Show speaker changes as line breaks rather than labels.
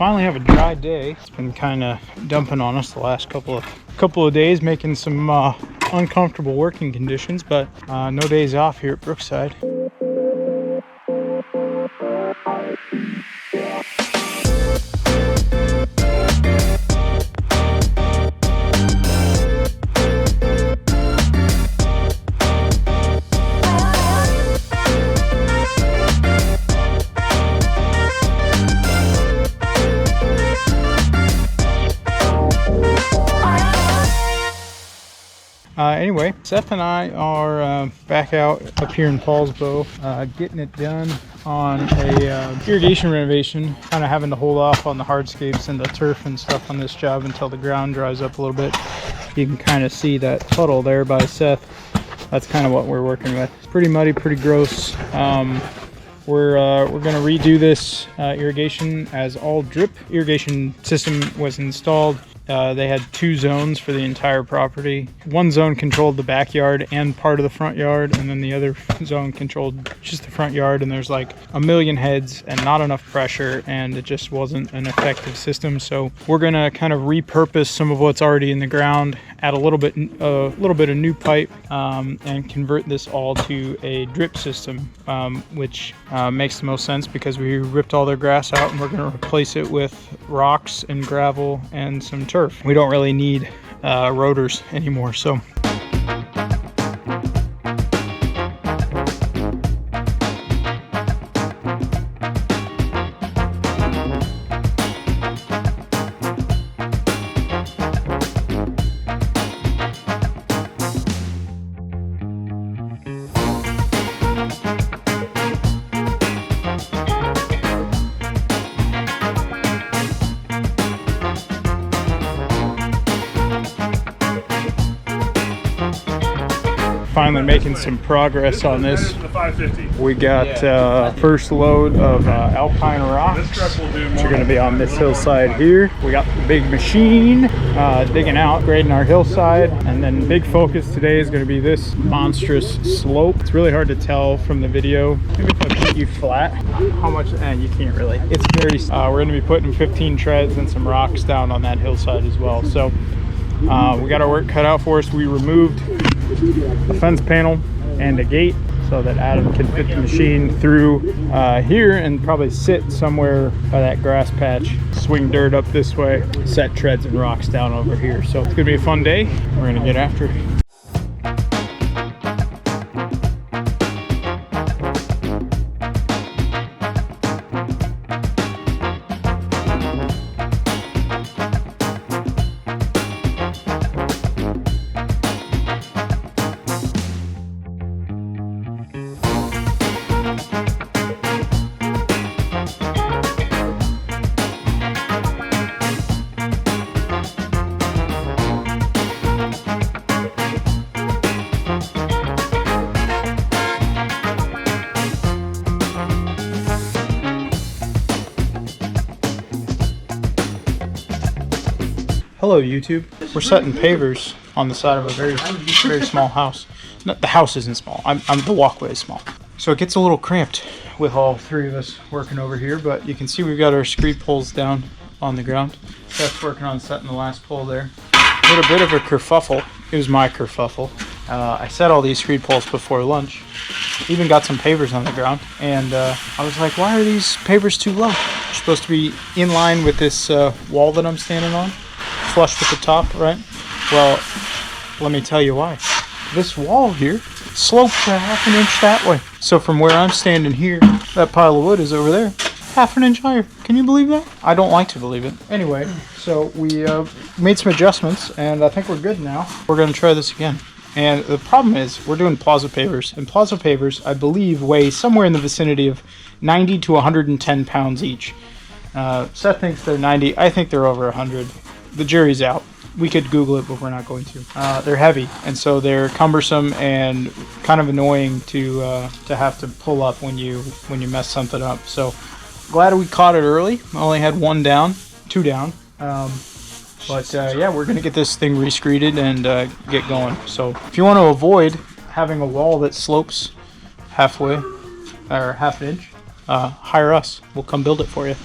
finally have a dry day. It's been kind of dumping on us the last couple of days, making some uncomfortable working conditions, but no days off here at Brookside. Anyway, Seth and I are back out up here in Paulsbo, getting it done on a irrigation renovation, kind of having to hold off on the hardscapes and the turf and stuff on this job until the ground dries up a little bit. You can kind of see that puddle there by Seth. That's kind of what we're working with. It's pretty muddy, pretty gross. We're going to redo this irrigation as all drip irrigation system was installed. They had 2 zones for the entire property. One zone controlled the backyard and part of the front yard, and then the other zone controlled just the front yard, and there's like a million heads and not enough pressure, and it just wasn't an effective system. So we're gonna kind of repurpose some of what's already in the ground, add a little bit of new pipe, and convert this all to a drip system, which makes the most sense because we ripped all their grass out and we're gonna replace it with rocks and gravel and some turf. We don't really need rotors anymore, so. Finally making some progress on this. We got first load of alpine rocks, which are going to be on this hillside here. We got the big machine digging out, grading our hillside, and then big focus today is going to be this monstrous slope. It's really hard to tell from the video. Maybe if I put you flat, how much, and you can't really. It's very, we're going to be putting 15 treads and some rocks down on that hillside as well. So we got our work cut out for us. We removed a fence panel and a gate so that Adam can fit the machine through here and probably sit somewhere by that grass patch, swing dirt up this way, set treads and rocks down over here. So it's gonna be a fun day. We're gonna get after it. Hello YouTube. We're setting pavers on the side of a very small house. No, the house isn't small. The walkway is small. So it gets a little cramped with all 3 of us working over here, but you can see we've got our screed poles down on the ground. Seth's working on setting the last pole there. We had a bit of a kerfuffle. It was my kerfuffle. I set all these screed poles before lunch. Even got some pavers on the ground, and I was like, why are these pavers too low? They're supposed to be in line with this wall that I'm standing on, flush with the top, right? Well, let me tell you why. This wall here slopes a ½ an inch that way. So from where I'm standing here, that pile of wood is over there, ½ an inch higher. Can you believe that? I don't like to believe it. Anyway, so we made some adjustments, and I think we're good now. We're going to try this again. And the problem is, we're doing Plaza Pavers, and Plaza Pavers, I believe, weigh somewhere in the vicinity of 90 to 110 pounds each. Seth thinks they're 90. I think they're over 100. The jury's out. We could Google it, but we're not going to. They're heavy, and so they're cumbersome and kind of annoying to have to pull up when you mess something up. So glad we caught it early. I only had 2 down. But yeah, we're gonna get this thing rescreeded and get going. So if you want to avoid having a wall that slopes halfway or ½ an inch, hire us. We'll come build it for you.